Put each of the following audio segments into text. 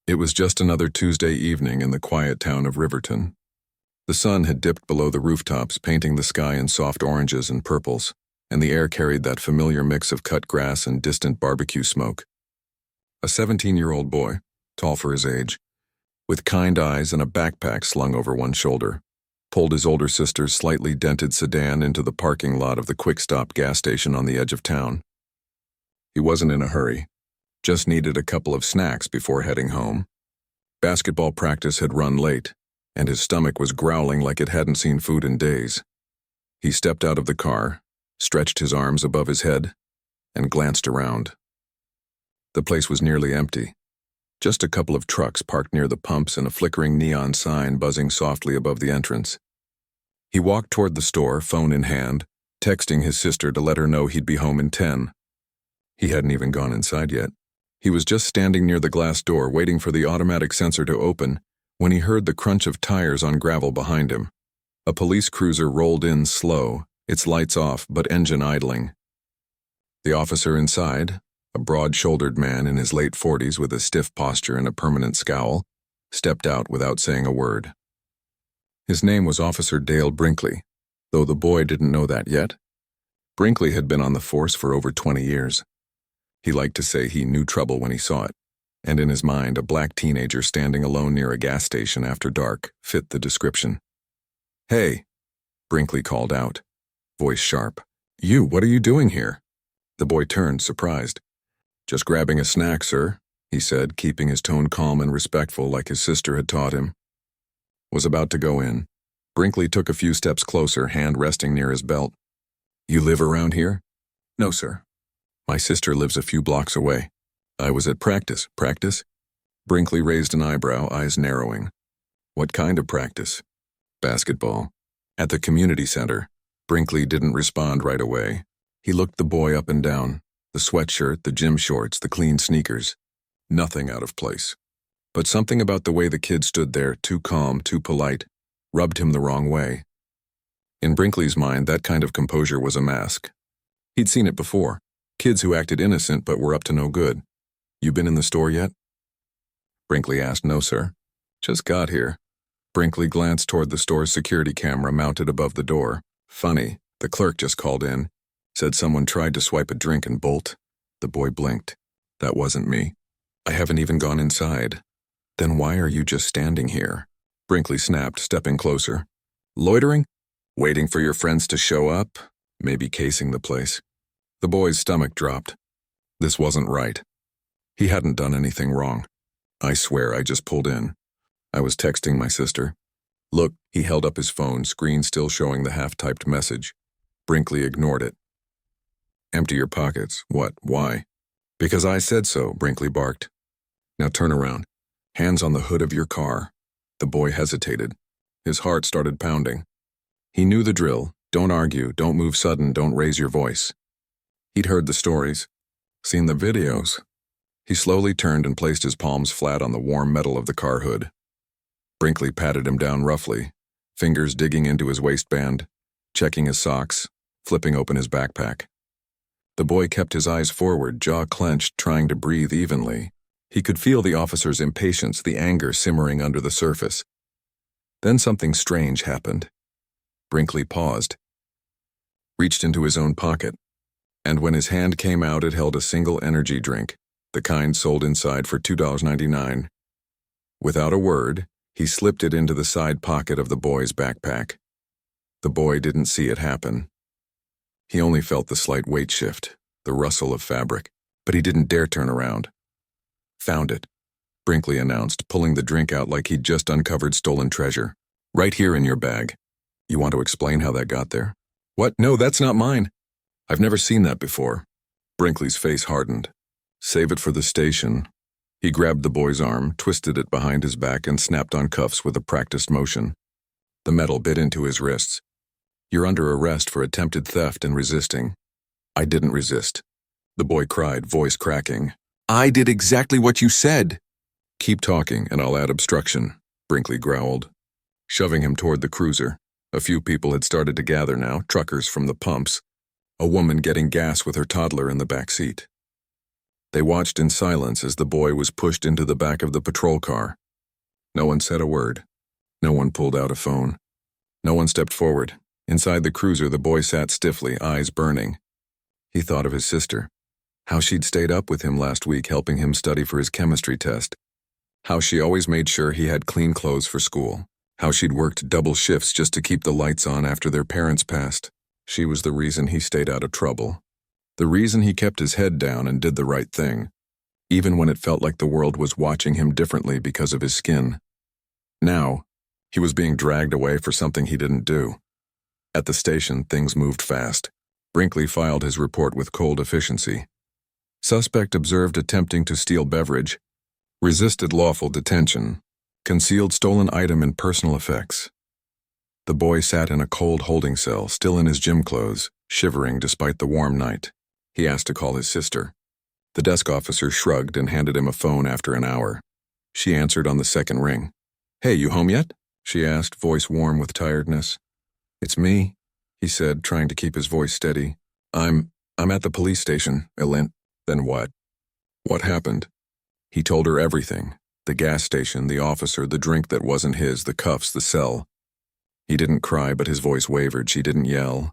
It was just another Tuesday evening in the quiet town of Riverton. The sun had dipped below the rooftops, painting the sky in soft oranges and purples, and the air carried that familiar mix of cut grass and distant barbecue smoke. A 17-year-old boy, tall for his age, with kind eyes and a backpack slung over one shoulder, pulled his older sister's slightly dented sedan into the parking lot of the quick-stop gas station on the edge of town. He wasn't in a hurry, just needed a couple of snacks before heading home. Basketball practice had run late, and his stomach was growling like it hadn't seen food in days. He stepped out of the car, stretched his arms above his head, and glanced around. The place was nearly empty. Just a couple of trucks parked near the pumps and a flickering neon sign buzzing softly above the entrance. He walked toward the store, phone in hand, texting his sister to let her know he'd be home in 10. He hadn't even gone inside yet. He was just standing near the glass door waiting for the automatic sensor to open when he heard the crunch of tires on gravel behind him. A police cruiser rolled in slow, its lights off but engine idling. The officer inside, a broad-shouldered man in his late 40s with a stiff posture and a permanent scowl, stepped out without saying a word. His name was Officer Dale Brinkley, though the boy didn't know that yet. Brinkley had been on the force for over 20 years. He liked to say he knew trouble when he saw it, and in his mind a black teenager standing alone near a gas station after dark fit the description. "Hey," Brinkley called out, voice sharp. "You, what are you doing here?" The boy turned, surprised. "Just grabbing a snack, sir," he said, keeping his tone calm and respectful like his sister had taught him. Was about to go in. Brinkley took a few steps closer, hand resting near his belt. "You live around here?" "No, sir. My sister lives a few blocks away. I was at practice." "Practice?" Brinkley raised an eyebrow, eyes narrowing. "What kind of practice?" "Basketball. At the community center." Brinkley didn't respond right away. He looked the boy up and down, the sweatshirt, the gym shorts, the clean sneakers. Nothing out of place. But something about the way the kid stood there, too calm, too polite, rubbed him the wrong way. In Brinkley's mind, that kind of composure was a mask. He'd seen it before. Kids who acted innocent but were up to no good. "You been in the store yet?" Brinkley asked. "No, sir. Just got here." Brinkley glanced toward the store's security camera mounted above the door. "Funny, the clerk just called in. Said someone tried to swipe a drink and bolt." The boy blinked. "That wasn't me. I haven't even gone inside." "Then why are you just standing here?" Brinkley snapped, stepping closer. "Loitering? Waiting for your friends to show up? Maybe casing the place." The boy's stomach dropped. This wasn't right. He hadn't done anything wrong. "I swear I just pulled in. I was texting my sister." "Look," he held up his phone, screen still showing the half-typed message. Brinkley ignored it. "Empty your pockets." "What? Why?" "Because I said so," Brinkley barked. "Now turn around. Hands on the hood of your car." The boy hesitated. His heart started pounding. He knew the drill. Don't argue, don't move sudden, don't raise your voice. He'd heard the stories, seen the videos. He slowly turned and placed his palms flat on the warm metal of the car hood. Brinkley patted him down roughly, fingers digging into his waistband, checking his socks, flipping open his backpack. The boy kept his eyes forward, jaw clenched, trying to breathe evenly. He could feel the officer's impatience, the anger simmering under the surface. Then something strange happened. Brinkley paused, reached into his own pocket, and when his hand came out, it held a single energy drink, the kind sold inside for $2.99. Without a word, he slipped it into the side pocket of the boy's backpack. The boy didn't see it happen. He only felt the slight weight shift, the rustle of fabric, but he didn't dare turn around. "Found it," Brinkley announced, pulling the drink out like he'd just uncovered stolen treasure. "Right here in your bag. You want to explain how that got there?" "What? No, that's not mine. I've never seen that before." Brinkley's face hardened. "Save it for the station." He grabbed the boy's arm, twisted it behind his back, and snapped on cuffs with a practiced motion. The metal bit into his wrists. "You're under arrest for attempted theft and resisting." "I didn't resist," the boy cried, voice cracking. "I did exactly what you said." "Keep talking, and I'll add obstruction," Brinkley growled, shoving him toward the cruiser. A few people had started to gather now, truckers from the pumps, a woman getting gas with her toddler in the back seat. They watched in silence as the boy was pushed into the back of the patrol car. No one said a word. No one pulled out a phone. No one stepped forward. Inside the cruiser, the boy sat stiffly, eyes burning. He thought of his sister. How she'd stayed up with him last week helping him study for his chemistry test. How she always made sure he had clean clothes for school. How she'd worked double shifts just to keep the lights on after their parents passed. She was the reason he stayed out of trouble. The reason he kept his head down and did the right thing, even when it felt like the world was watching him differently because of his skin. Now, he was being dragged away for something he didn't do. At the station, things moved fast. Brinkley filed his report with cold efficiency. Suspect observed attempting to steal beverage, resisted lawful detention, concealed stolen item in personal effects. The boy sat in a cold holding cell, still in his gym clothes, shivering despite the warm night. He asked to call his sister. The desk officer shrugged and handed him a phone after an hour. She answered on the second ring. "Hey, you home yet?" she asked, voice warm with tiredness. "It's me," he said, trying to keep his voice steady. I'm at the police station, Elint." "Then what?" "What happened?" He told her everything. The gas station, the officer, the drink that wasn't his, the cuffs, the cell. He didn't cry, but his voice wavered. She didn't yell,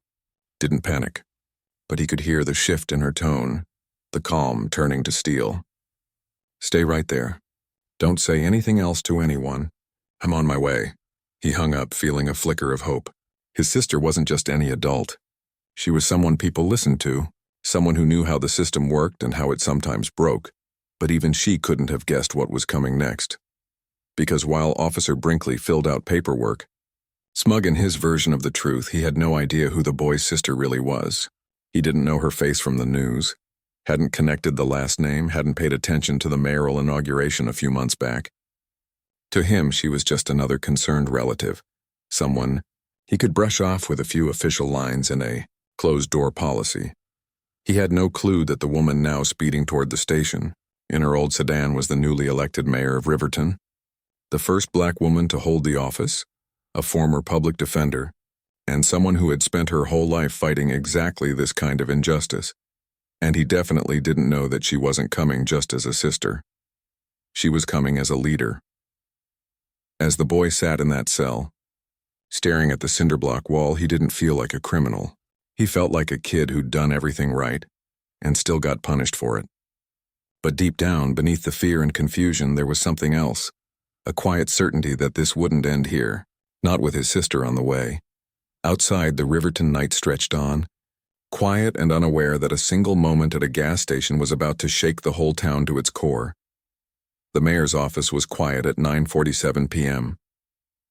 didn't panic. But he could hear the shift in her tone, the calm turning to steel. "Stay right there. Don't say anything else to anyone. I'm on my way." He hung up, feeling a flicker of hope. His sister wasn't just any adult. She was someone people listened to, someone who knew how the system worked and how it sometimes broke. But even she couldn't have guessed what was coming next. Because while Officer Brinkley filled out paperwork, smug in his version of the truth, he had no idea who the boy's sister really was. He didn't know her face from the news, hadn't connected the last name, hadn't paid attention to the mayoral inauguration a few months back. To him, she was just another concerned relative, someone he could brush off with a few official lines in a closed-door policy. He had no clue that the woman now speeding toward the station in her old sedan was the newly elected mayor of Riverton, the first black woman to hold the office, a former public defender, and someone who had spent her whole life fighting exactly this kind of injustice. And he definitely didn't know that she wasn't coming just as a sister. She was coming as a leader. As the boy sat in that cell, staring at the cinder block wall, he didn't feel like a criminal. He felt like a kid who'd done everything right and still got punished for it. But deep down, beneath the fear and confusion, there was something else, a quiet certainty that this wouldn't end here, not with his sister on the way. Outside, the Riverton night stretched on, quiet and unaware that a single moment at a gas station was about to shake the whole town to its core. The mayor's office was quiet at 9:47 p.m.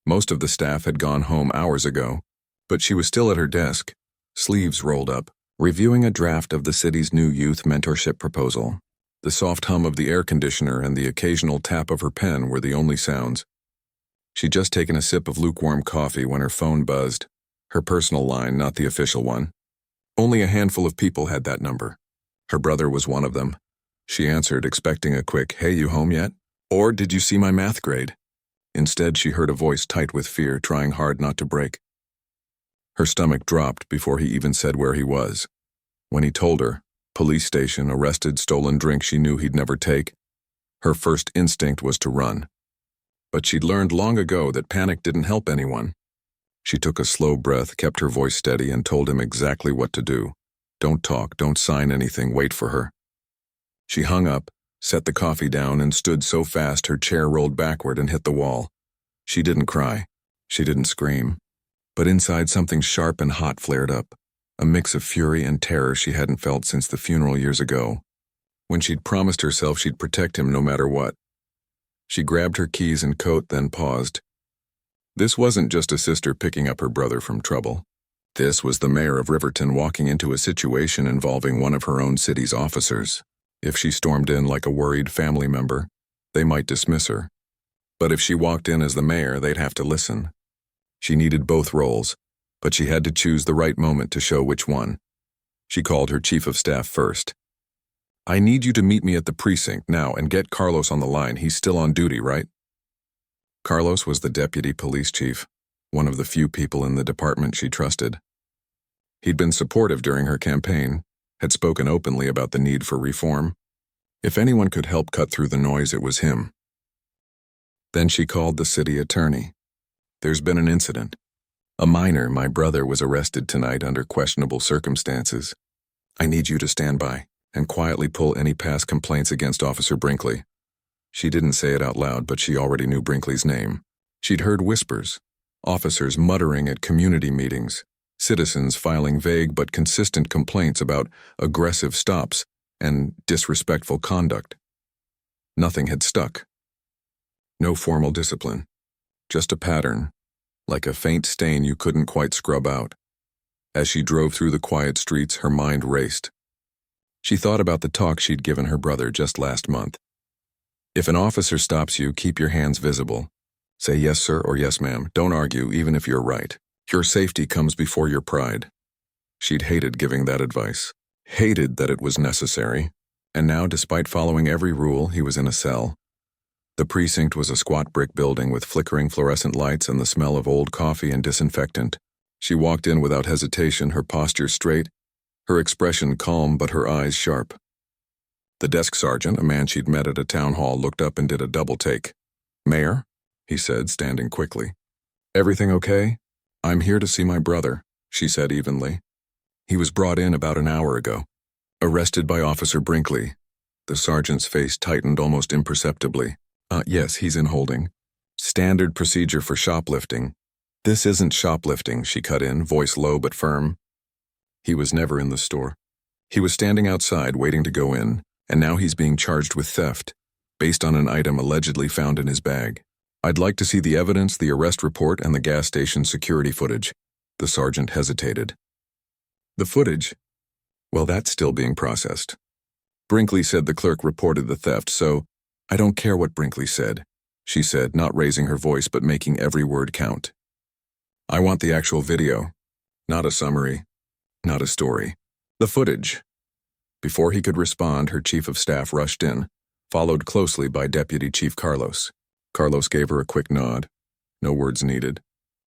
Most of the staff had gone home hours ago, but she was still at her desk, sleeves rolled up, reviewing a draft of the city's new youth mentorship proposal. The soft hum of the air conditioner and the occasional tap of her pen were the only sounds. She'd just taken a sip of lukewarm coffee when her phone buzzed, her personal line, not the official one. Only a handful of people had that number. Her brother was one of them. She answered, expecting a quick, "Hey, you home yet?" Or, "Did you see my math grade?" Instead, she heard a voice tight with fear, trying hard not to break. Her stomach dropped before he even said where he was. When he told her, police station, arrested, stolen drink she knew he'd never take, her first instinct was to run. But she'd learned long ago that panic didn't help anyone. She took a slow breath, kept her voice steady, and told him exactly what to do. Don't talk, don't sign anything, wait for her. She hung up, set the coffee down, and stood so fast her chair rolled backward and hit the wall. She didn't cry. She didn't scream. But inside, something sharp and hot flared up, a mix of fury and terror she hadn't felt since the funeral years ago, when she'd promised herself she'd protect him no matter what. She grabbed her keys and coat, then paused. This wasn't just a sister picking up her brother from trouble. This was the mayor of Riverton walking into a situation involving one of her own city's officers. If she stormed in like a worried family member, they might dismiss her. But if she walked in as the mayor, they'd have to listen. She needed both roles, but she had to choose the right moment to show which one. She called her chief of staff first. "I need you to meet me at the precinct now and get Carlos on the line. He's still on duty, right?" Carlos was the deputy police chief, one of the few people in the department she trusted. He'd been supportive during her campaign, had spoken openly about the need for reform. If anyone could help cut through the noise, it was him. Then she called the city attorney. There's been an incident. A minor, my brother, was arrested tonight under questionable circumstances. I need you to stand by and quietly pull any past complaints against Officer Brinkley. She didn't say it out loud, but she already knew Brinkley's name. She'd heard whispers, officers muttering at community meetings, citizens filing vague but consistent complaints about aggressive stops and disrespectful conduct. Nothing had stuck. No formal discipline, just a pattern, like a faint stain you couldn't quite scrub out. As she drove through the quiet streets, her mind raced. She thought about the talk she'd given her brother just last month. If an officer stops you, keep your hands visible. Say yes, sir, or yes, ma'am. Don't argue, even if you're right. Your safety comes before your pride. She'd hated giving that advice, hated that it was necessary, and now, despite following every rule, he was in a cell. The precinct was a squat brick building with flickering fluorescent lights and the smell of old coffee and disinfectant. She walked in without hesitation, her posture straight, her expression calm but her eyes sharp. The desk sergeant, a man she'd met at a town hall, looked up and did a double take. "Mayor?" he said, standing quickly. "Everything okay?" "I'm here to see my brother," she said evenly. "He was brought in about an hour ago. Arrested by Officer Brinkley." The sergeant's face tightened almost imperceptibly. Yes, he's in holding. Standard procedure for shoplifting." "This isn't shoplifting," she cut in, voice low but firm. He was never in the store. He was standing outside waiting to go in, and now he's being charged with theft, based on an item allegedly found in his bag. "I'd like to see the evidence, the arrest report, and the gas station security footage." The sergeant hesitated. "The footage? Well, that's still being processed. Brinkley said the clerk reported the theft, so I don't care what Brinkley said," she said, not raising her voice but making every word count. "I want the actual video, not a summary, not a story. The footage." Before he could respond, her chief of staff rushed in, followed closely by Deputy Chief Carlos. Carlos gave her a quick nod. No words needed.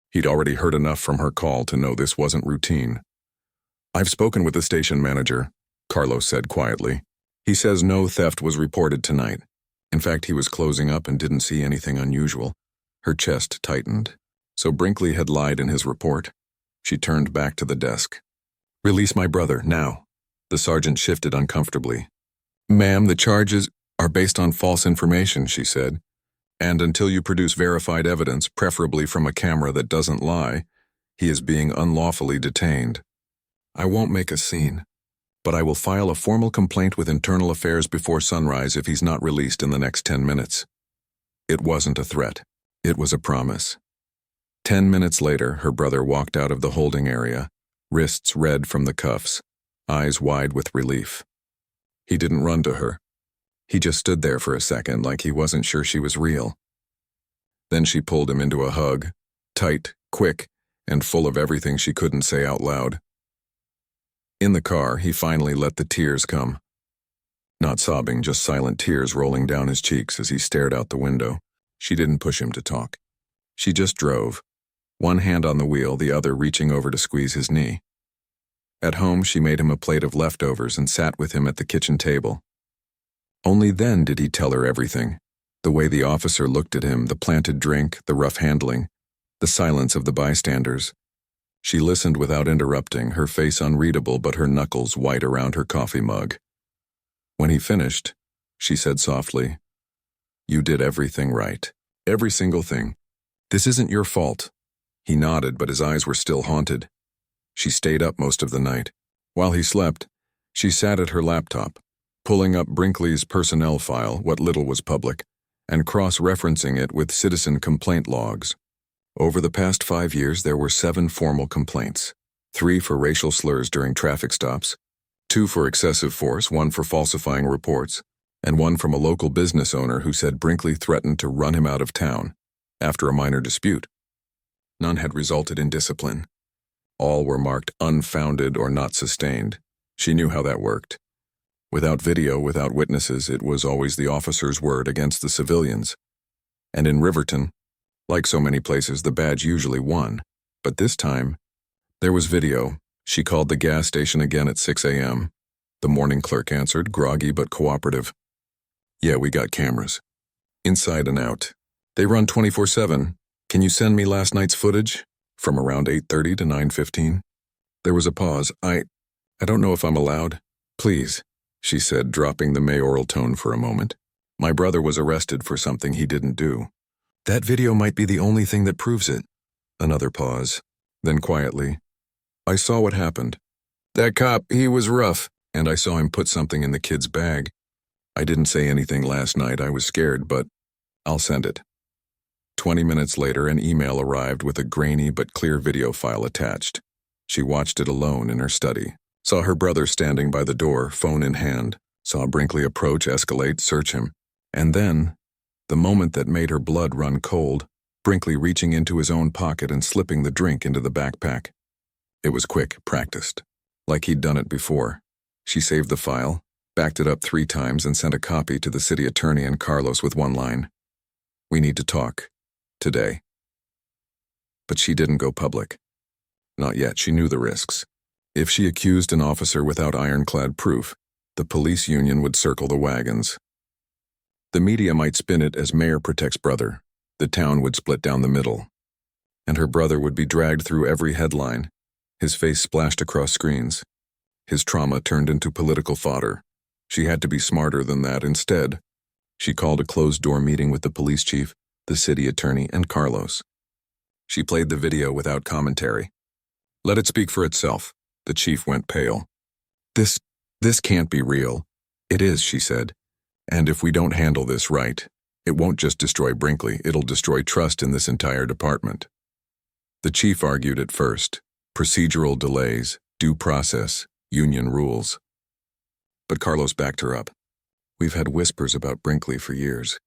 He'd already heard enough from her call to know this wasn't routine. "I've spoken with the station manager," Carlos said quietly. "He says no theft was reported tonight. In fact, he was closing up and didn't see anything unusual." Her chest tightened. So Brinkley had lied in his report. She turned back to the desk. "Release my brother, now." The sergeant shifted uncomfortably. "Ma'am, the charges are based on false information," she said. "And until you produce verified evidence, preferably from a camera that doesn't lie, he is being unlawfully detained. I won't make a scene, but I will file a formal complaint with Internal Affairs before sunrise if he's not released in the next 10 minutes. It wasn't a threat. It was a promise. 10 minutes later, her brother walked out of the holding area, wrists red from the cuffs, eyes wide with relief. He didn't run to her. He just stood there for a second like he wasn't sure she was real. Then she pulled him into a hug, tight, quick, and full of everything she couldn't say out loud. In the car, he finally let the tears come. Not sobbing, just silent tears rolling down his cheeks as he stared out the window. She didn't push him to talk. She just drove, one hand on the wheel, the other reaching over to squeeze his knee. At home, she made him a plate of leftovers and sat with him at the kitchen table. Only then did he tell her everything. The way the officer looked at him, the planted drink, the rough handling, the silence of the bystanders. She listened without interrupting, her face unreadable but her knuckles white around her coffee mug. When he finished, she said softly, "You did everything right. Every single thing. This isn't your fault." He nodded, but his eyes were still haunted. She stayed up most of the night. While he slept, she sat at her laptop, pulling up Brinkley's personnel file, what little was public, and cross-referencing it with citizen complaint logs. Over the past 5 years, there were 7 formal complaints, 3 for racial slurs during traffic stops, 2 for excessive force, 1 for falsifying reports, and 1 from a local business owner who said Brinkley threatened to run him out of town after a minor dispute. None had resulted in discipline. All were marked unfounded or not sustained. She knew how that worked. Without video, without witnesses, it was always the officer's word against the civilians. And in Riverton, like so many places, the badge usually won. But this time, there was video. She called the gas station again at 6 a.m. The morning clerk answered, groggy but cooperative. Yeah, we got cameras. Inside and out. They run 24/7. Can you send me last night's footage? From around 8:30 to 9:15? There was a pause. I don't know if I'm allowed. Please, she said, dropping the mayoral tone for a moment. My brother was arrested for something he didn't do. That video might be the only thing that proves it. Another pause. Then quietly, I saw what happened. That cop, he was rough, and I saw him put something in the kid's bag. I didn't say anything last night. I was scared, but I'll send it. 20 minutes later, an email arrived with a grainy but clear video file attached. She watched it alone in her study, saw her brother standing by the door, phone in hand, saw Brinkley approach, escalate, search him. And then, the moment that made her blood run cold, Brinkley reaching into his own pocket and slipping the drink into the backpack. It was quick, practiced, like he'd done it before. She saved the file, backed it up 3 times, and sent a copy to the city attorney and Carlos with one line. We need to talk. Today. But she didn't go public. Not yet. She knew the risks. If she accused an officer without ironclad proof, the police union would circle the wagons. The media might spin it as mayor protects brother. The town would split down the middle. And her brother would be dragged through every headline, his face splashed across screens. His trauma turned into political fodder. She had to be smarter than that. Instead, she called a closed-door meeting with the police chief, the city attorney, and Carlos. She played the video without commentary. Let it speak for itself. The chief went pale. This can't be real. It is, she said. And if we don't handle this right, it won't just destroy Brinkley, it'll destroy trust in this entire department. The chief argued at first. Procedural delays, due process, union rules. But Carlos backed her up. We've had whispers about Brinkley for years.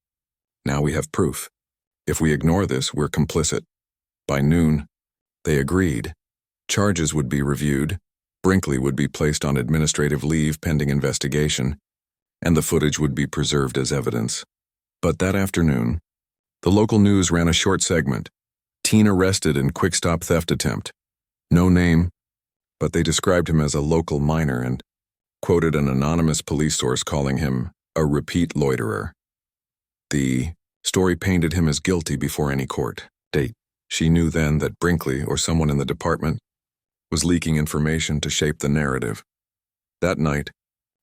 Now we have proof. If we ignore this, we're complicit. By noon, they agreed. Charges would be reviewed, Brinkley would be placed on administrative leave pending investigation, and the footage would be preserved as evidence. But that afternoon, the local news ran a short segment. Teen arrested in quick-stop theft attempt. No name, but they described him as a local minor and quoted an anonymous police source calling him a repeat loiterer. The story painted him as guilty before any court date. She knew then that Brinkley, or someone in the department, was leaking information to shape the narrative. That night,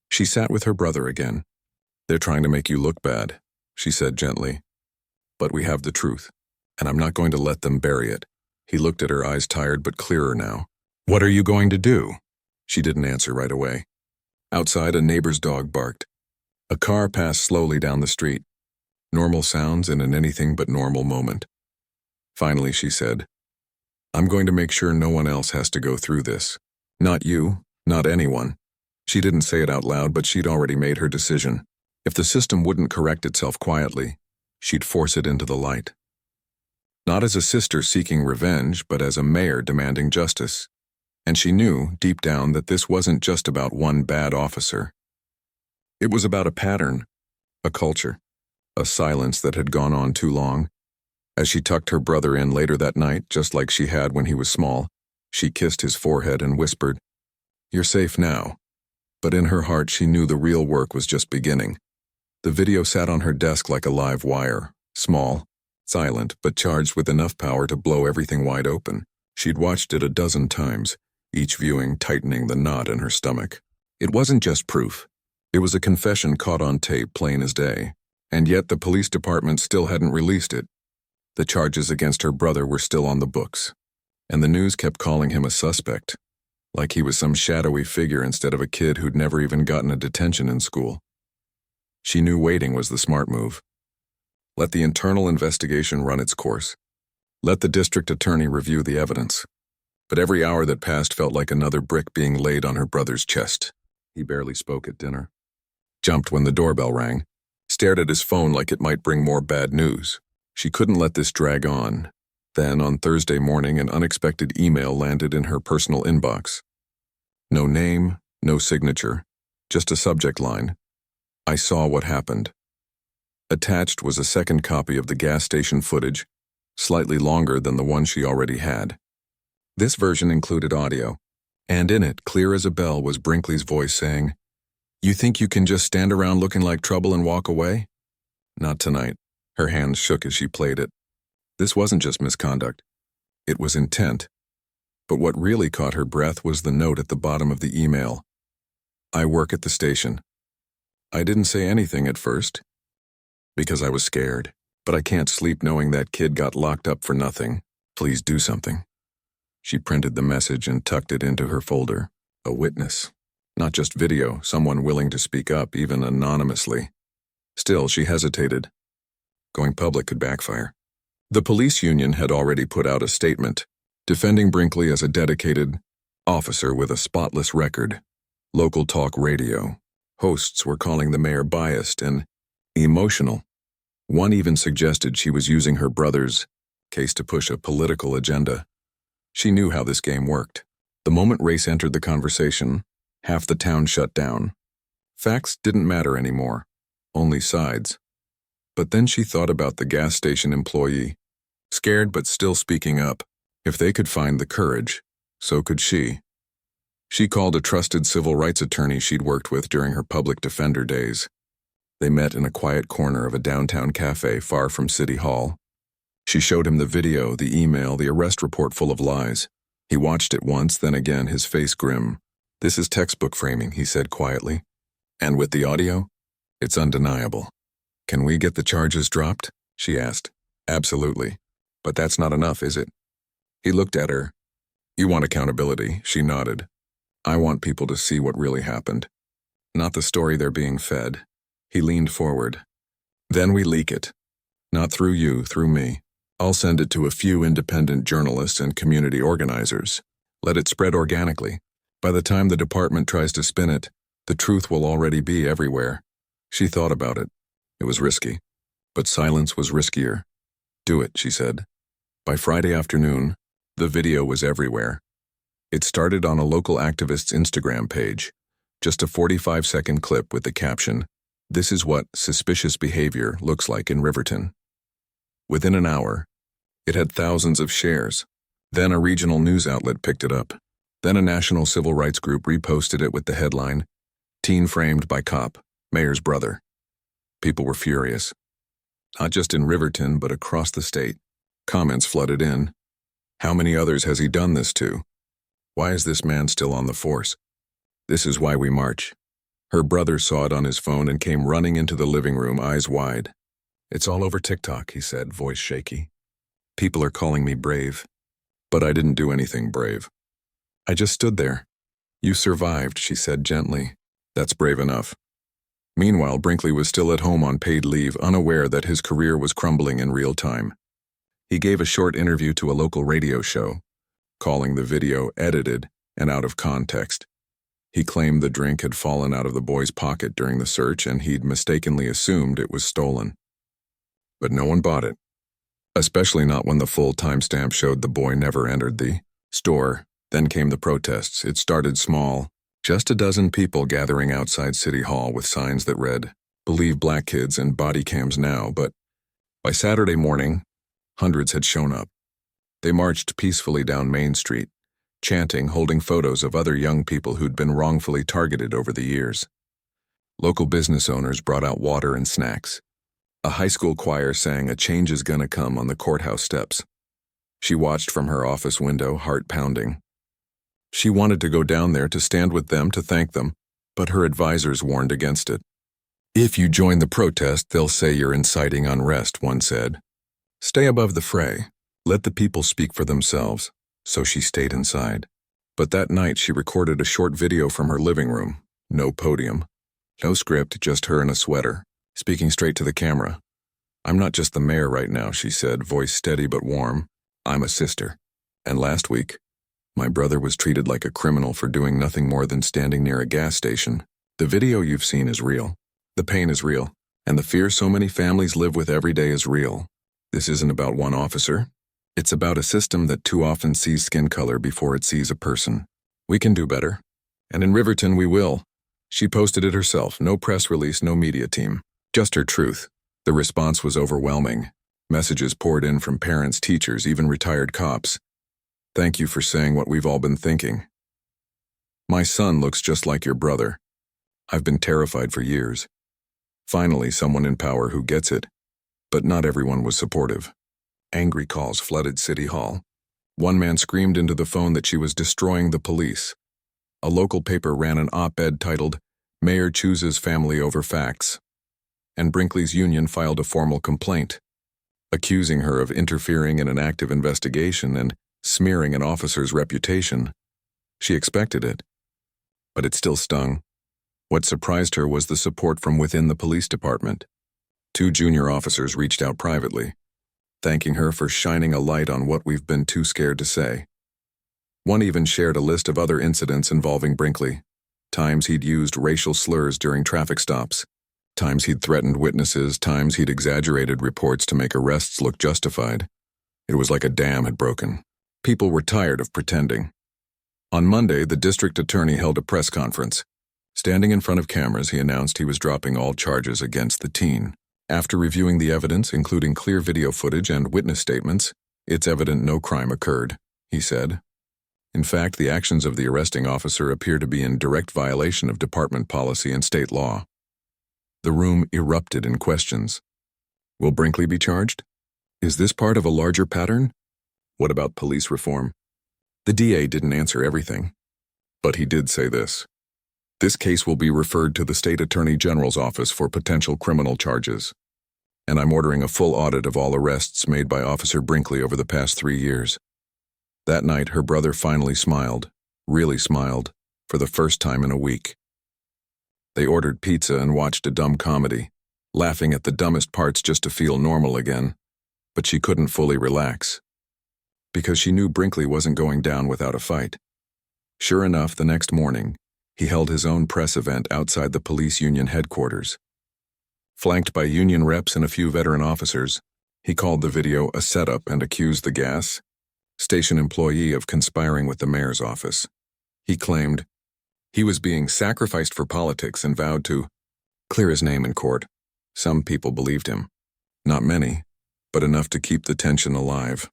she sat with her brother again. They're trying to make you look bad, she said gently. But we have the truth, and I'm not going to let them bury it. He looked at her, eyes tired but clearer now. What are you going to do? She didn't answer right away. Outside, a neighbor's dog barked. A car passed slowly down the street. Normal sounds in an anything but normal moment. Finally, she said, I'm going to make sure no one else has to go through this. Not you, not anyone. She didn't say it out loud, but she'd already made her decision. If the system wouldn't correct itself quietly, she'd force it into the light. Not as a sister seeking revenge, but as a mayor demanding justice. And she knew, deep down, that this wasn't just about one bad officer. It was about a pattern, a culture. A silence that had gone on too long. As she tucked her brother in later that night, just like she had when he was small, she kissed his forehead and whispered, You're safe now. But in her heart, she knew the real work was just beginning. The video sat on her desk like a live wire, small, silent, but charged with enough power to blow everything wide open. She'd watched it a dozen times, each viewing tightening the knot in her stomach. It wasn't just proof. It was a confession caught on tape, plain as day. And yet the police department still hadn't released it. The charges against her brother were still on the books. And the news kept calling him a suspect, like he was some shadowy figure instead of a kid who'd never even gotten a detention in school. She knew waiting was the smart move. Let the internal investigation run its course. Let the district attorney review the evidence. But every hour that passed felt like another brick being laid on her brother's chest. He barely spoke at dinner. Jumped when the doorbell rang. Stared at his phone like it might bring more bad news. She couldn't let this drag on. Then, on Thursday morning, an unexpected email landed in her personal inbox. No name, no signature, just a subject line. I saw what happened. Attached was a second copy of the gas station footage, slightly longer than the one she already had. This version included audio, and in it, clear as a bell, was Brinkley's voice saying, You think you can just stand around looking like trouble and walk away? Not tonight. Her hands shook as she played it. This wasn't just misconduct. It was intent. But what really caught her breath was the note at the bottom of the email. I work at the station. I didn't say anything at first, because I was scared. But I can't sleep knowing that kid got locked up for nothing. Please do something. She printed the message and tucked it into her folder. A witness. Not just video, someone willing to speak up, even anonymously. Still, she hesitated. Going public could backfire. The police union had already put out a statement, defending Brinkley as a dedicated officer with a spotless record. Local talk radio. Hosts were calling the mayor biased and emotional. One even suggested she was using her brother's case to push a political agenda. She knew how this game worked. The moment race entered the conversation, half the town shut down. Facts didn't matter anymore, only sides. But then she thought about the gas station employee, scared but still speaking up. If they could find the courage, so could she. She called a trusted civil rights attorney she'd worked with during her public defender days. They met in a quiet corner of a downtown cafe far from City Hall. She showed him the video, the email, the arrest report full of lies. He watched it once, then again, his face grim. This is textbook framing, he said quietly. And with the audio? It's undeniable. Can we get the charges dropped? She asked. Absolutely. But that's not enough, is it? He looked at her. You want accountability, she nodded. I want people to see what really happened. Not the story they're being fed. He leaned forward. Then we leak it. Not through you, through me. I'll send it to a few independent journalists and community organizers. Let it spread organically. By the time the department tries to spin it, the truth will already be everywhere. She thought about it. It was risky. But silence was riskier. Do it, she said. By Friday afternoon, the video was everywhere. It started on a local activist's Instagram page. Just a 45-second clip with the caption, "This is what suspicious behavior looks like in Riverton." Within an hour, it had thousands of shares. Then a regional news outlet picked it up. Then a national civil rights group reposted it with the headline, "Teen framed by cop, mayor's brother." People were furious. Not just in Riverton, but across the state. Comments flooded in. How many others has he done this to? Why is this man still on the force? This is why we march. Her brother saw it on his phone and came running into the living room, eyes wide. It's all over TikTok, he said, voice shaky. People are calling me brave. But I didn't do anything brave. I just stood there. You survived, she said gently. That's brave enough. Meanwhile, Brinkley was still at home on paid leave, unaware that his career was crumbling in real time. He gave a short interview to a local radio show, calling the video edited and out of context. He claimed the drink had fallen out of the boy's pocket during the search and he'd mistakenly assumed it was stolen. But no one bought it, especially not when the full timestamp showed the boy never entered the store. Then came the protests. It started small, just a dozen people gathering outside City Hall with signs that read, "Believe black kids" and "Body cams now," but by Saturday morning, hundreds had shown up. They marched peacefully down Main Street, chanting, holding photos of other young people who'd been wrongfully targeted over the years. Local business owners brought out water and snacks. A high school choir sang "A Change Is Gonna Come" on the courthouse steps. She watched from her office window, heart pounding. She wanted to go down there to stand with them, to thank them, but her advisors warned against it. If you join the protest, they'll say you're inciting unrest, one said. Stay above the fray. Let the people speak for themselves. So she stayed inside. But that night she recorded a short video from her living room. No podium. No script, just her in a sweater, speaking straight to the camera. I'm not just the mayor right now, she said, voice steady but warm. I'm a sister. And last week, my brother was treated like a criminal for doing nothing more than standing near a gas station. The video you've seen is real. The pain is real. And the fear so many families live with every day is real. This isn't about one officer. It's about a system that too often sees skin color before it sees a person. We can do better. And in Riverton we will. She posted it herself. No press release, no media team. Just her truth. The response was overwhelming. Messages poured in from parents, teachers, even retired cops. Thank you for saying what we've all been thinking. My son looks just like your brother. I've been terrified for years. Finally, someone in power who gets it. But not everyone was supportive. Angry calls flooded City Hall. One man screamed into the phone that she was destroying the police. A local paper ran an op-ed titled, "Mayor Chooses Family Over Facts." And Brinkley's union filed a formal complaint, accusing her of interfering in an active investigation and smearing an officer's reputation. She expected it, but it still stung. What surprised her was the support from within the police department. 2 junior officers reached out privately, thanking her for shining a light on what we've been too scared to say. One even shared a list of other incidents involving Brinkley, times he'd used racial slurs during traffic stops, times he'd threatened witnesses, times he'd exaggerated reports to make arrests look justified. It was like a dam had broken. People were tired of pretending. On Monday, the district attorney held a press conference. Standing in front of cameras, he announced he was dropping all charges against the teen. After reviewing the evidence, including clear video footage and witness statements, it's evident no crime occurred, he said. In fact, the actions of the arresting officer appear to be in direct violation of department policy and state law. The room erupted in questions. Will Brinkley be charged? Is this part of a larger pattern? What about police reform? The DA didn't answer everything, but he did say this. This case will be referred to the State Attorney General's office for potential criminal charges, and I'm ordering a full audit of all arrests made by Officer Brinkley over the past 3 years. That night, her brother finally smiled, really smiled, for the first time in a week. They ordered pizza and watched a dumb comedy, laughing at the dumbest parts just to feel normal again, but she couldn't fully relax, because she knew Brinkley wasn't going down without a fight. Sure enough, the next morning, he held his own press event outside the police union headquarters. Flanked by union reps and a few veteran officers, he called the video a setup and accused the gas station employee of conspiring with the mayor's office. He claimed he was being sacrificed for politics and vowed to clear his name in court. Some people believed him. Not many, but enough to keep the tension alive.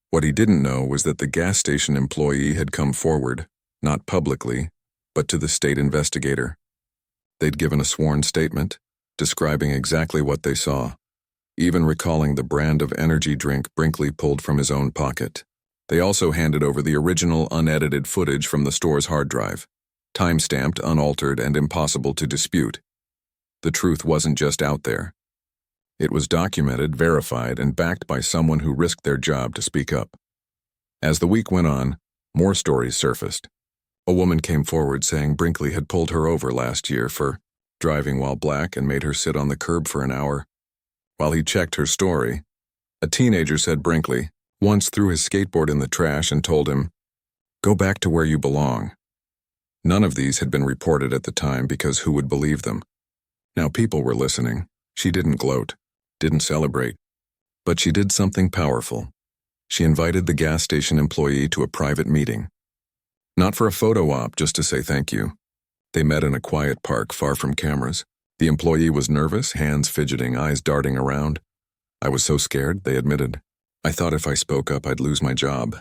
What he didn't know was that the gas station employee had come forward, not publicly, but to the state investigator. They'd given a sworn statement, describing exactly what they saw, even recalling the brand of energy drink Brinkley pulled from his own pocket. They also handed over the original unedited footage from the store's hard drive, time-stamped, unaltered, and impossible to dispute. The truth wasn't just out there. It was documented, verified, and backed by someone who risked their job to speak up. As the week went on, more stories surfaced. A woman came forward saying Brinkley had pulled her over last year for driving while black and made her sit on the curb for an hour. While he checked her story, a teenager said Brinkley once threw his skateboard in the trash and told him, "Go back to where you belong." None of these had been reported at the time because who would believe them? Now people were listening. She didn't gloat, didn't celebrate, but she did something powerful. She invited the gas station employee to a private meeting. Not for a photo op, just to say thank you. They met in a quiet park far from cameras. The employee was nervous, hands fidgeting, eyes darting around. "I was so scared," they admitted. "I thought if I spoke up, I'd lose my job."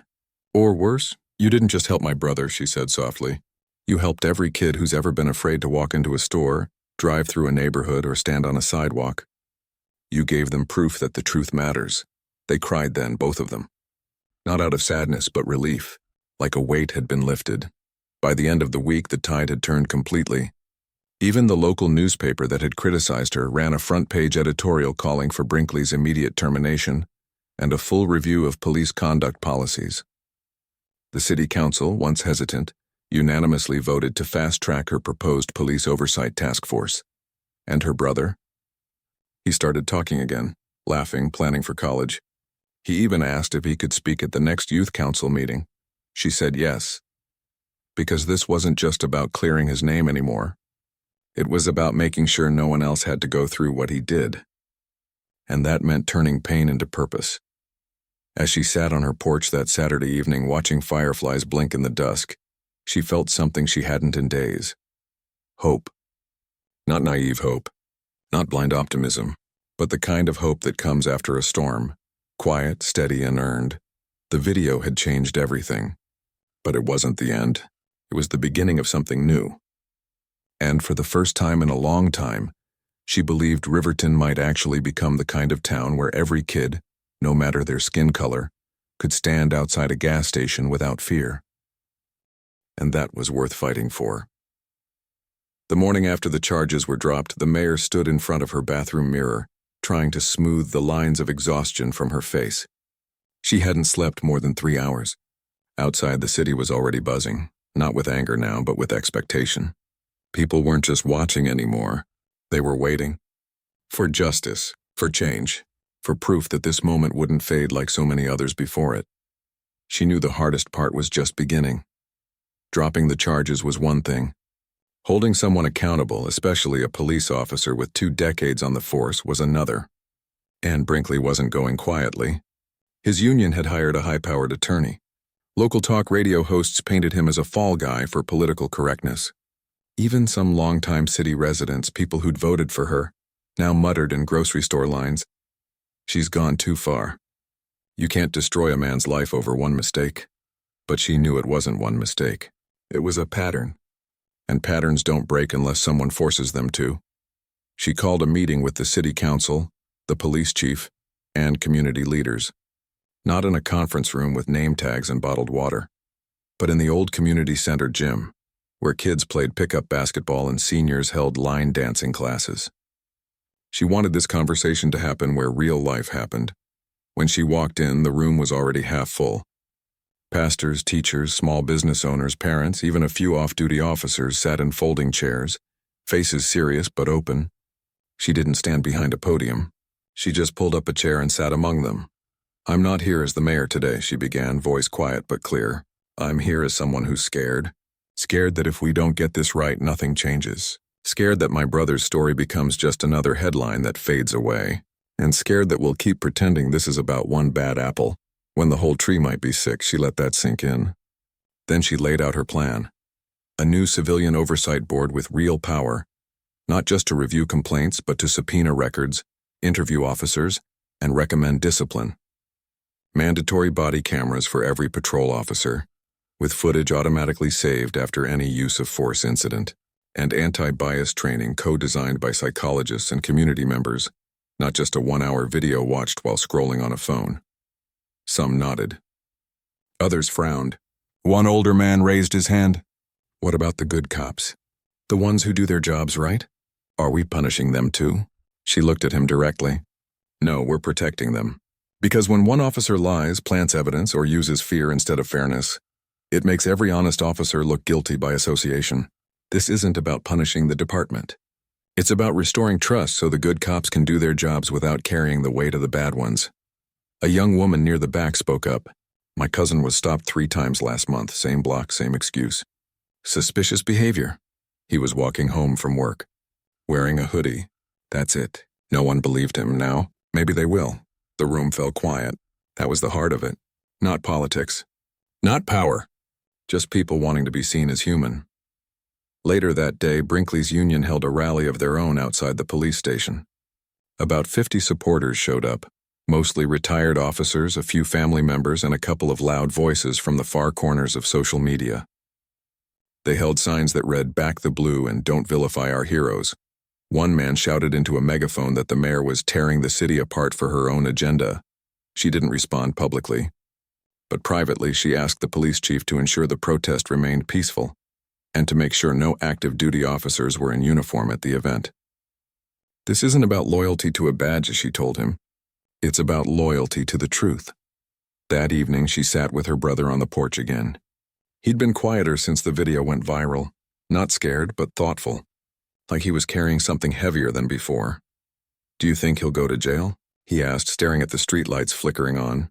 "Or worse, you didn't just help my brother," she said softly. "You helped every kid who's ever been afraid to walk into a store, drive through a neighborhood, or stand on a sidewalk. You gave them proof that the truth matters." They cried then, both of them. Not out of sadness, but relief, like a weight had been lifted. By the end of the week, the tide had turned completely. Even the local newspaper that had criticized her ran a front-page editorial calling for Brinkley's immediate termination and a full review of police conduct policies. The city council, once hesitant, unanimously voted to fast-track her proposed police oversight task force. And her brother? He started talking again, laughing, planning for college. He even asked if he could speak at the next youth council meeting. She said yes, because this wasn't just about clearing his name anymore. It was about making sure no one else had to go through what he did. And that meant turning pain into purpose. As she sat on her porch that Saturday evening watching fireflies blink in the dusk, she felt something she hadn't in days. Hope. Not naive hope, not blind optimism, but the kind of hope that comes after a storm. Quiet, steady, and earned. The video had changed everything. But it wasn't the end. It was the beginning of something new. And for the first time in a long time, she believed Riverton might actually become the kind of town where every kid, no matter their skin color, could stand outside a gas station without fear. And that was worth fighting for. The morning after the charges were dropped, the mayor stood in front of her bathroom mirror, trying to smooth the lines of exhaustion from her face. She hadn't slept more than 3 hours. Outside, the city was already buzzing, not with anger now, but with expectation. People weren't just watching anymore. They were waiting. For justice, for change, for proof that this moment wouldn't fade like so many others before it. She knew the hardest part was just beginning. Dropping the charges was one thing. Holding someone accountable, especially a police officer with 2 decades on the force, was another. And Brinkley wasn't going quietly. His union had hired a high-powered attorney. Local talk radio hosts painted him as a fall guy for political correctness. Even some longtime city residents, people who'd voted for her, now muttered in grocery store lines, "She's gone too far." You can't destroy a man's life over one mistake. But she knew it wasn't one mistake. It was a pattern. And patterns don't break unless someone forces them to. She called a meeting with the city council, the police chief, and community leaders. Not in a conference room with name tags and bottled water, but in the old community center gym, where kids played pickup basketball and seniors held line dancing classes. She wanted this conversation to happen where real life happened. When she walked in, the room was already half full. Pastors, teachers, small business owners, parents, even a few off-duty officers sat in folding chairs, faces serious but open. She didn't stand behind a podium. She just pulled up a chair and sat among them. "I'm not here as the mayor today," she began, voice quiet but clear. "I'm here as someone who's scared. Scared that if we don't get this right, nothing changes. Scared that my brother's story becomes just another headline that fades away. And scared that we'll keep pretending this is about one bad apple, when the whole tree might be sick." She let that sink in. Then she laid out her plan. A new civilian oversight board with real power, not just to review complaints, but to subpoena records, interview officers, and recommend discipline. Mandatory body cameras for every patrol officer, with footage automatically saved after any use of force incident, and anti-bias training co-designed by psychologists and community members, not just a 1-hour video watched while scrolling on a phone. Some nodded. Others frowned. One older man raised his hand. "What about the good cops? The ones who do their jobs right? Are we punishing them too?" She looked at him directly. "No, we're protecting them. Because when one officer lies, plants evidence, or uses fear instead of fairness, it makes every honest officer look guilty by association. This isn't about punishing the department. It's about restoring trust so the good cops can do their jobs without carrying the weight of the bad ones." A young woman near the back spoke up. "My cousin was stopped 3 times last month, same block, same excuse. Suspicious behavior. He was walking home from work, wearing a hoodie. That's it." No one believed him. Now, maybe they will. The room fell quiet. That was the heart of it. Not politics. Not power. Just people wanting to be seen as human. Later that day, Brinkley's union held a rally of their own outside the police station. About 50 supporters showed up, mostly retired officers, a few family members, and a couple of loud voices from the far corners of social media. They held signs that read, "Back the Blue" and "Don't vilify our heroes." One man shouted into a megaphone that the mayor was tearing the city apart for her own agenda. She didn't respond publicly, but privately she asked the police chief to ensure the protest remained peaceful, and to make sure no active duty officers were in uniform at the event. "This isn't about loyalty to a badge," she told him. "It's about loyalty to the truth." That evening she sat with her brother on the porch again. He'd been quieter since the video went viral, not scared but thoughtful, like he was carrying something heavier than before. "Do you think he'll go to jail?" he asked, staring at the streetlights flickering on.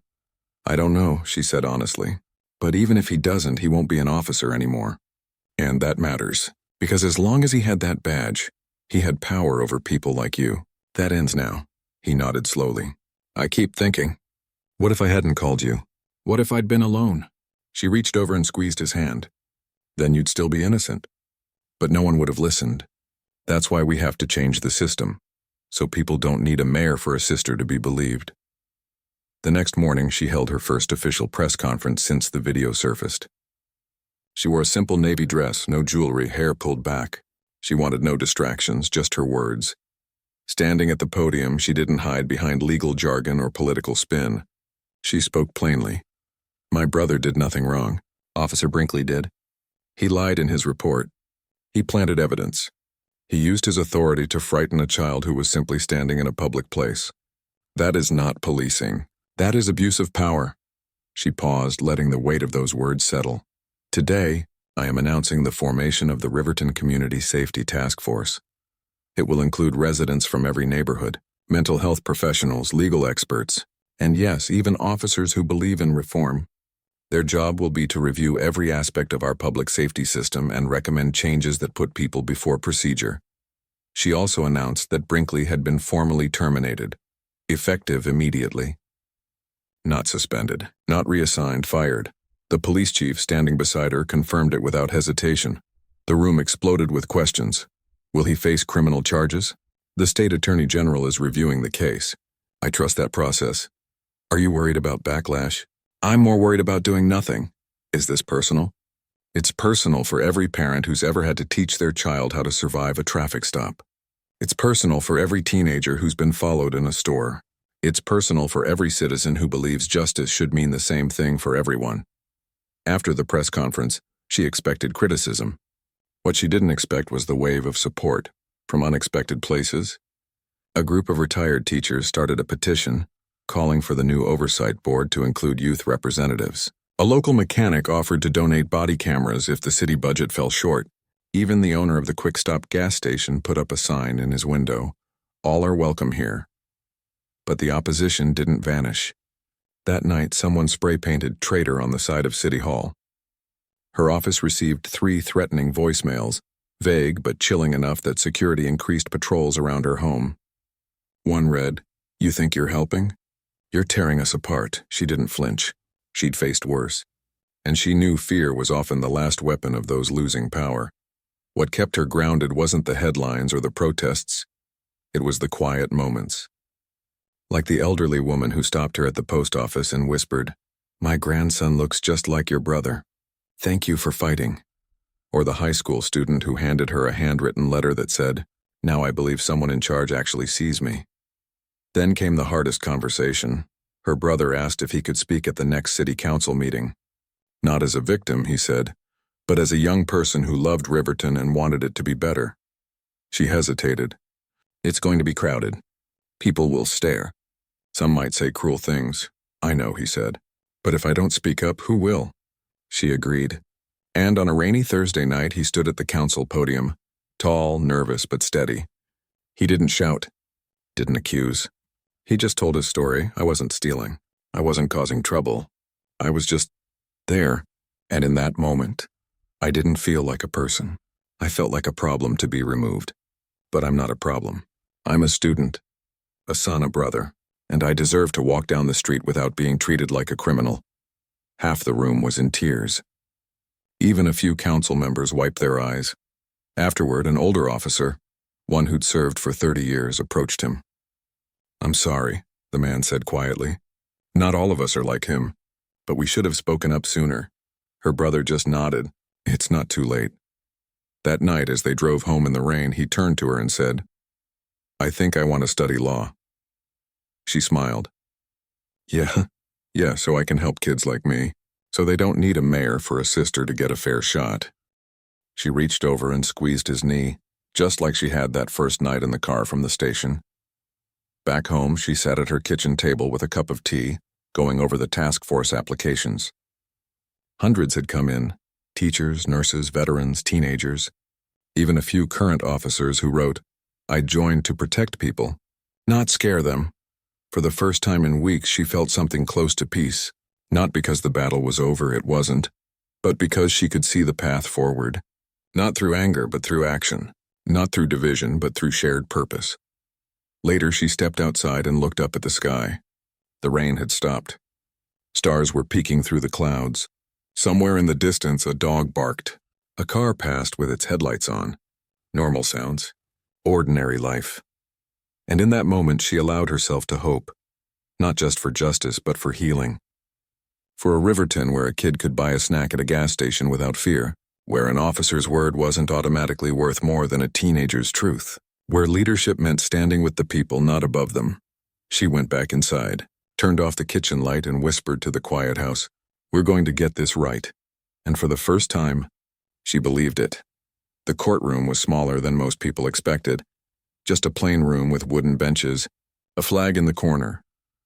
"I don't know," she said honestly. "But even if he doesn't, he won't be an officer anymore. And that matters, because as long as he had that badge, he had power over people like you. That ends now." He nodded slowly. "I keep thinking, what if I hadn't called you? What if I'd been alone?" She reached over and squeezed his hand. "Then you'd still be innocent. But no one would have listened. That's why we have to change the system, so people don't need a mayor for a sister to be believed." The next morning, she held her first official press conference since the video surfaced. She wore a simple navy dress, no jewelry, hair pulled back. She wanted no distractions, just her words. Standing at the podium, she didn't hide behind legal jargon or political spin. She spoke plainly. My brother did nothing wrong. Officer Brinkley did. He lied in his report. He planted evidence. He used his authority to frighten a child who was simply standing in a public place. That is not policing. That is abuse of power. She paused, letting the weight of those words settle. Today, I am announcing the formation of the Riverton Community Safety Task Force. It will include residents from every neighborhood, mental health professionals, legal experts, and yes, even officers who believe in reform. Their job will be to review every aspect of our public safety system and recommend changes that put people before procedure. She also announced that Brinkley had been formally terminated, effective immediately. Not suspended, not reassigned, fired. The police chief standing beside her confirmed it without hesitation. The room exploded with questions. Will he face criminal charges? The state attorney general is reviewing the case. I trust that process. Are you worried about backlash? I'm more worried about doing nothing. Is this personal? It's personal for every parent who's ever had to teach their child how to survive a traffic stop. It's personal for every teenager who's been followed in a store. It's personal for every citizen who believes justice should mean the same thing for everyone. After the press conference, she expected criticism. What she didn't expect was the wave of support from unexpected places. A group of retired teachers started a petition calling for the new oversight board to include youth representatives. A local mechanic offered to donate body cameras if the city budget fell short. Even the owner of the Quick Stop gas station put up a sign in his window, "All are welcome here." But the opposition didn't vanish. That night, someone spray-painted "Traitor" on the side of City Hall. Her office received 3 threatening voicemails, vague but chilling enough that security increased patrols around her home. One read, "You think you're helping? You're tearing us apart." She didn't flinch. She'd faced worse. And she knew fear was often the last weapon of those losing power. What kept her grounded wasn't the headlines or the protests. It was the quiet moments. Like the elderly woman who stopped her at the post office and whispered, "My grandson looks just like your brother. Thank you for fighting." Or the high school student who handed her a handwritten letter that said, "Now I believe someone in charge actually sees me." Then came the hardest conversation. Her brother asked if he could speak at the next city council meeting. Not as a victim, he said, but as a young person who loved Riverton and wanted it to be better. She hesitated. "It's going to be crowded. People will stare. Some might say cruel things." "I know," he said. "But if I don't speak up, who will?" She agreed. And on a rainy Thursday night, he stood at the council podium, tall, nervous, but steady. He didn't shout, didn't accuse. He just told his story. I wasn't stealing. I wasn't causing trouble. I was just there. And in that moment, I didn't feel like a person. I felt like a problem to be removed. But I'm not a problem. I'm a student, a son, a brother, and I deserve to walk down the street without being treated like a criminal. Half the room was in tears. Even a few council members wiped their eyes. Afterward, an older officer, one who'd served for 30 years, approached him. "I'm sorry," the man said quietly. "Not all of us are like him, but we should have spoken up sooner." Her brother just nodded. "It's not too late." That night, as they drove home in the rain, he turned to her and said, "I think I want to study law." She smiled. Yeah, so I can help kids like me, so they don't need a mayor for a sister to get a fair shot." She reached over and squeezed his knee, just like she had that first night in the car from the station. Back home, she sat at her kitchen table with a cup of tea, going over the task force applications. Hundreds had come in, teachers, nurses, veterans, teenagers, even a few current officers who wrote, "I joined to protect people, not scare them." For the first time in weeks, she felt something close to peace, not because the battle was over, it wasn't, but because she could see the path forward, not through anger, but through action, not through division, but through shared purpose. Later, she stepped outside and looked up at the sky. The rain had stopped. Stars were peeking through the clouds. Somewhere in the distance, a dog barked. A car passed with its headlights on. Normal sounds. Ordinary life. And in that moment, she allowed herself to hope. Not just for justice, but for healing. For a Riverton where a kid could buy a snack at a gas station without fear, where an officer's word wasn't automatically worth more than a teenager's truth, where leadership meant standing with the people, not above them. She went back inside, turned off the kitchen light, and whispered to the quiet house, "We're going to get this right." And for the first time, she believed it. The courtroom was smaller than most people expected, just a plain room with wooden benches, a flag in the corner,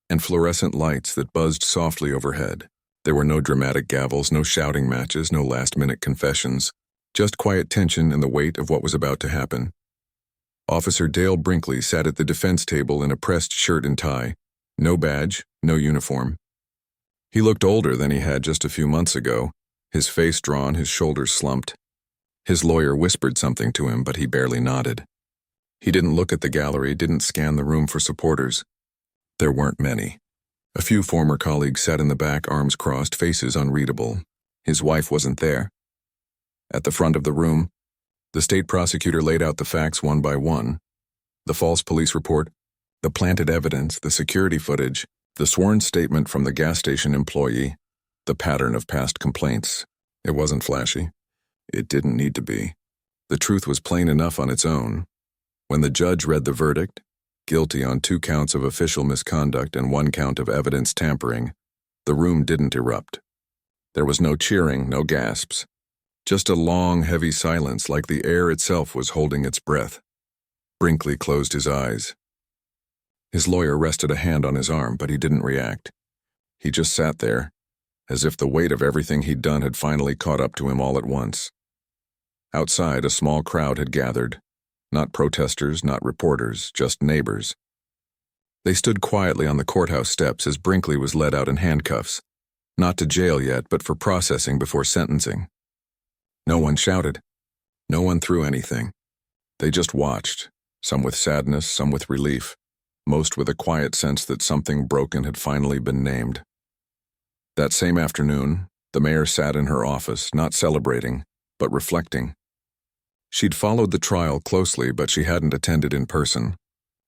and fluorescent lights that buzzed softly overhead. There were no dramatic gavels, no shouting matches, no last-minute confessions, just quiet tension and the weight of what was about to happen. Officer Dale Brinkley sat at the defense table in a pressed shirt and tie, no badge, no uniform. He looked older than he had just a few months ago, his face drawn, his shoulders slumped. His lawyer whispered something to him, but he barely nodded. He didn't look at the gallery, didn't scan the room for supporters. There weren't many. A few former colleagues sat in the back, arms crossed, faces unreadable. His wife wasn't there. At the front of the room, the state prosecutor laid out the facts one by one. The false police report, the planted evidence, the security footage, the sworn statement from the gas station employee, the pattern of past complaints. It wasn't flashy. It didn't need to be. The truth was plain enough on its own. When the judge read the verdict, guilty on 2 counts of official misconduct and 1 count of evidence tampering, the room didn't erupt. There was no cheering, no gasps. Just a long, heavy silence, like the air itself was holding its breath. Brinkley closed his eyes. His lawyer rested a hand on his arm, but he didn't react. He just sat there, as if the weight of everything he'd done had finally caught up to him all at once. Outside, a small crowd had gathered. Not protesters, not reporters, just neighbors. They stood quietly on the courthouse steps as Brinkley was led out in handcuffs. Not to jail yet, but for processing before sentencing. No one shouted. No one threw anything. They just watched, some with sadness, some with relief, most with a quiet sense that something broken had finally been named. That same afternoon, the mayor sat in her office, not celebrating, but reflecting. She'd followed the trial closely, but she hadn't attended in person.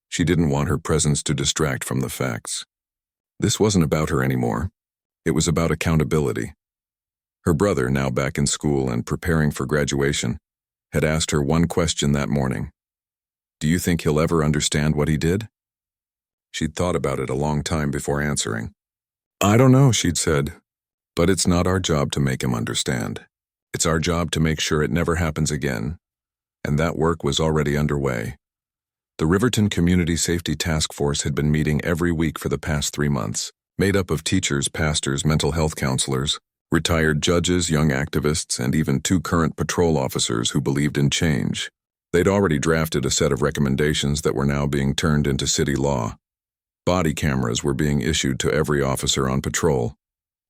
She didn't want her presence to distract from the facts. This wasn't about her anymore. It was about accountability. Her brother, now back in school and preparing for graduation, had asked her one question that morning. "Do you think he'll ever understand what he did?" She'd thought about it a long time before answering. "I don't know," she'd said, "but it's not our job to make him understand. It's our job to make sure it never happens again." And that work was already underway. The Riverton Community Safety Task Force had been meeting every week for the past 3 months, made up of teachers, pastors, mental health counselors, retired judges, young activists, and even 2 current patrol officers who believed in change. They'd already drafted a set of recommendations that were now being turned into city law. Body cameras were being issued to every officer on patrol.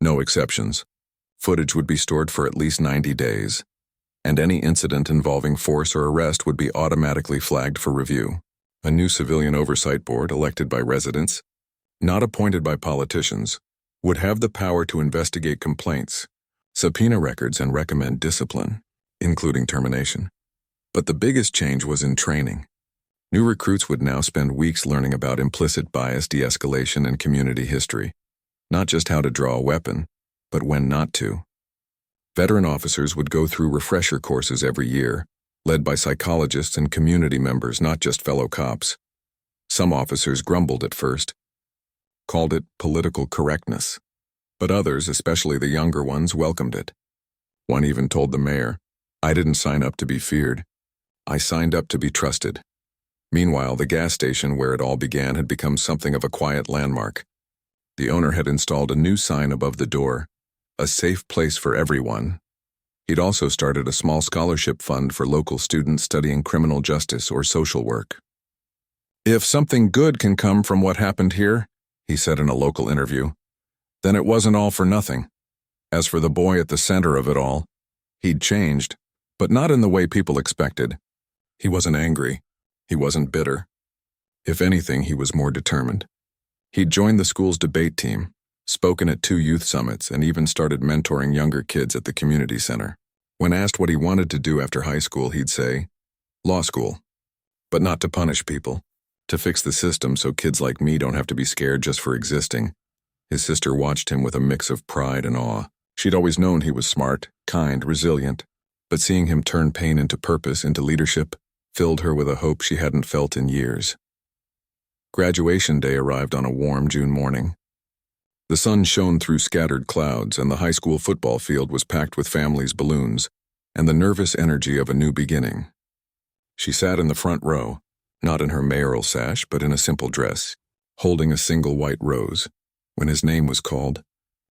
No exceptions. Footage would be stored for at least 90 days. And any incident involving force or arrest would be automatically flagged for review. A new civilian oversight board, elected by residents, not appointed by politicians, would have the power to investigate complaints, subpoena records, and recommend discipline, including termination. But the biggest change was in training. New recruits would now spend weeks learning about implicit bias, de-escalation, and community history, not just how to draw a weapon, but when not to. Veteran officers would go through refresher courses every year, led by psychologists and community members, not just fellow cops. Some officers grumbled at first, called it political correctness, but others, especially the younger ones, welcomed it. One even told the mayor, "I didn't sign up to be feared. I signed up to be trusted." Meanwhile, the gas station where it all began had become something of a quiet landmark. The owner had installed a new sign above the door, "A safe place for everyone." He'd also started a small scholarship fund for local students studying criminal justice or social work. "If something good can come from what happened here," he said in a local interview, "then it wasn't all for nothing." As for the boy at the center of it all, he'd changed, but not in the way people expected. He wasn't angry. He wasn't bitter. If anything, he was more determined. He'd joined the school's debate team, spoken at 2 youth summits, and even started mentoring younger kids at the community center. When asked what he wanted to do after high school, he'd say, "Law school." But not to punish people, to fix the system so kids like me don't have to be scared just for existing. His sister watched him with a mix of pride and awe. She'd always known he was smart, kind, resilient, But seeing him turn pain into purpose, into leadership, filled her with a hope she hadn't felt in years. Graduation day arrived on a warm June morning. The sun shone through scattered clouds, and the high school football field was packed with families' balloons and the nervous energy of a new beginning. She sat in the front row, not in her mayoral sash, but in a simple dress, holding a single white rose. When his name was called,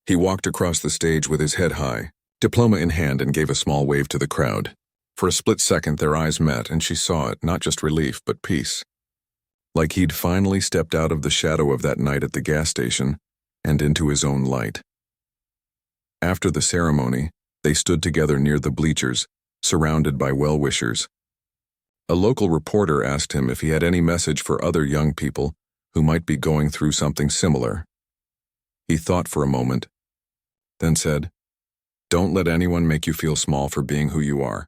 he walked across the stage with his head high, diploma in hand, and gave a small wave to the crowd. For a split second, their eyes met, and she saw it, not just relief, but peace. Like he'd finally stepped out of the shadow of that night at the gas station and into his own light. After the ceremony, they stood together near the bleachers, surrounded by well-wishers. A local reporter asked him if he had any message for other young people who might be going through something similar. He thought for a moment, then said, "Don't let anyone make you feel small for being who you are.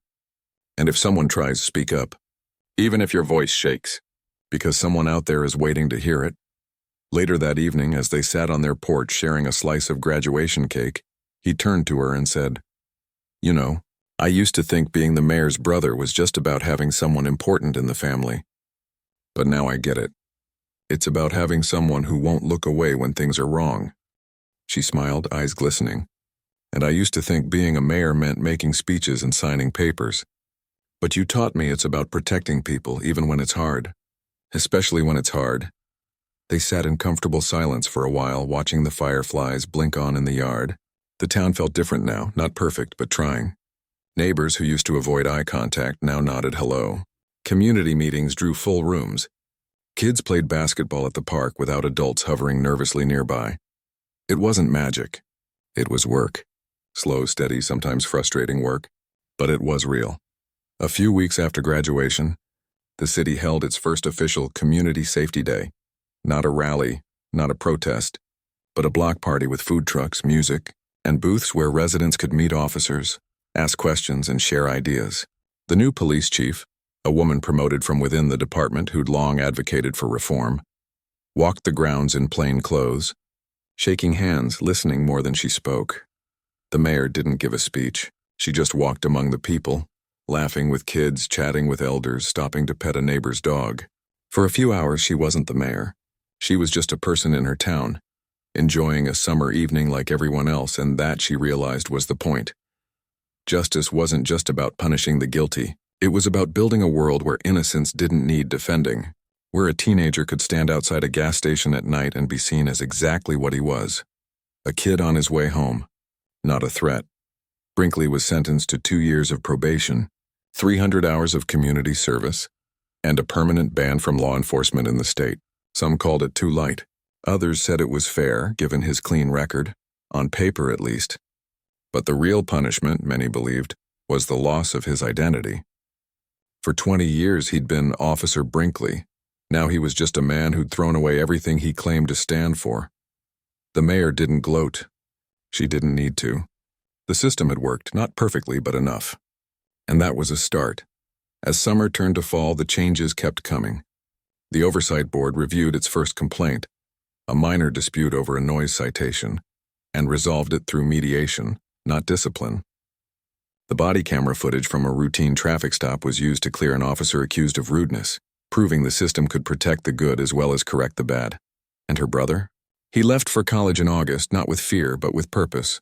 And if someone tries, speak up, even if your voice shakes, because someone out there is waiting to hear it." Later that evening, as they sat on their porch sharing a slice of graduation cake, he turned to her and said, "You know, I used to think being the mayor's brother was just about having someone important in the family. But now I get it. It's about having someone who won't look away when things are wrong." She smiled, eyes glistening. "And I used to think being a mayor meant making speeches and signing papers. But you taught me it's about protecting people even when it's hard. Especially when it's hard." They sat in comfortable silence for a while, watching the fireflies blink on in the yard. The town felt different now, not perfect, but trying. Neighbors who used to avoid eye contact now nodded hello. Community meetings drew full rooms. Kids played basketball at the park without adults hovering nervously nearby. It wasn't magic. It was work. Slow, steady, sometimes frustrating work. But it was real. A few weeks after graduation, the city held its first official Community Safety Day. Not a rally, not a protest, but a block party with food trucks, music, and booths where residents could meet officers, ask questions, and share ideas. The new police chief, a woman promoted from within the department who'd long advocated for reform, walked the grounds in plain clothes, shaking hands, listening more than she spoke. The mayor didn't give a speech. She just walked among the people, laughing with kids, chatting with elders, stopping to pet a neighbor's dog. For a few hours, she wasn't the mayor. She was just a person in her town, enjoying a summer evening like everyone else, and that, she realized, was the point. Justice wasn't just about punishing the guilty. It was about building a world where innocence didn't need defending, where a teenager could stand outside a gas station at night and be seen as exactly what he was, a kid on his way home, not a threat. Brinkley was sentenced to 2 years of probation, 300 hours of community service, and a permanent ban from law enforcement in the state. Some called it too light. Others said it was fair, given his clean record, on paper at least. But the real punishment, many believed, was the loss of his identity. For 20 years he'd been Officer Brinkley. Now he was just a man who'd thrown away everything he claimed to stand for. The mayor didn't gloat. She didn't need to. The system had worked, not perfectly, but enough. And that was a start. As summer turned to fall, the changes kept coming. The Oversight Board reviewed its first complaint, a minor dispute over a noise citation, and resolved it through mediation, not discipline. The body camera footage from a routine traffic stop was used to clear an officer accused of rudeness, proving the system could protect the good as well as correct the bad. And her brother? He left for college in August, not with fear, but with purpose.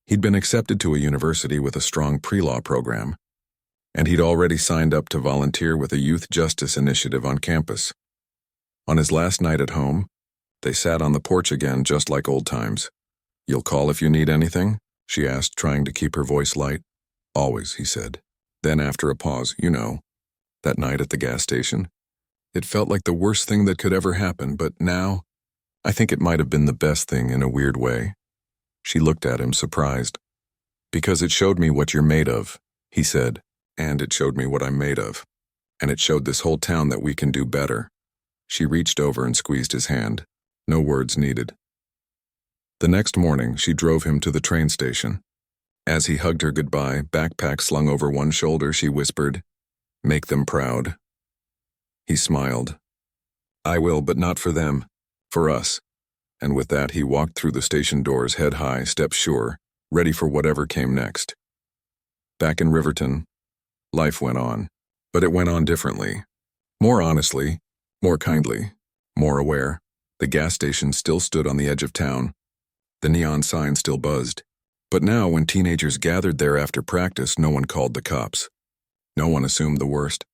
He'd been accepted to a university with a strong pre-law program, and he'd already signed up to volunteer with a youth justice initiative on campus. On his last night at home, they sat on the porch again, just like old times. "You'll call if you need anything?" she asked, trying to keep her voice light. "Always," he said. Then after a pause, "You know, that night at the gas station, it felt like the worst thing that could ever happen, but now, I think it might have been the best thing in a weird way." She looked at him, surprised. "Because it showed me what you're made of," he said, "and it showed me what I'm made of. And it showed this whole town that we can do better." She reached over and squeezed his hand. No words needed. The next morning, she drove him to the train station. As he hugged her goodbye, backpack slung over one shoulder, she whispered, "Make them proud." He smiled. "I will, but not for them. For us." And with that, he walked through the station doors, head high, step sure, ready for whatever came next. Back in Riverton, life went on. But it went on differently. More honestly, more kindly, more aware. The gas station still stood on the edge of town. The neon sign still buzzed. But now, when teenagers gathered there after practice, no one called the cops. No one assumed the worst.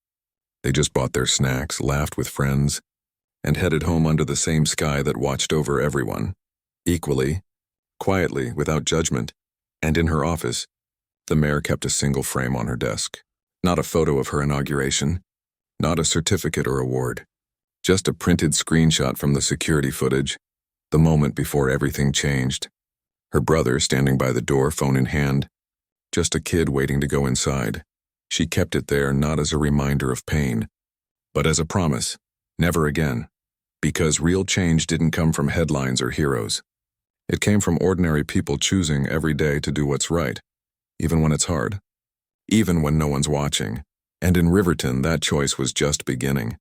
They just bought their snacks, laughed with friends, and headed home under the same sky that watched over everyone. Equally, quietly, without judgment, and in her office, the mayor kept a single frame on her desk. Not a photo of her inauguration, not a certificate or award, just a printed screenshot from the security footage, the moment before everything changed. Her brother standing by the door, phone in hand, just a kid waiting to go inside. She kept it there not as a reminder of pain, but as a promise, never again. Because real change didn't come from headlines or heroes. It came from ordinary people choosing every day to do what's right, even when it's hard, even when no one's watching. And in Riverton, that choice was just beginning.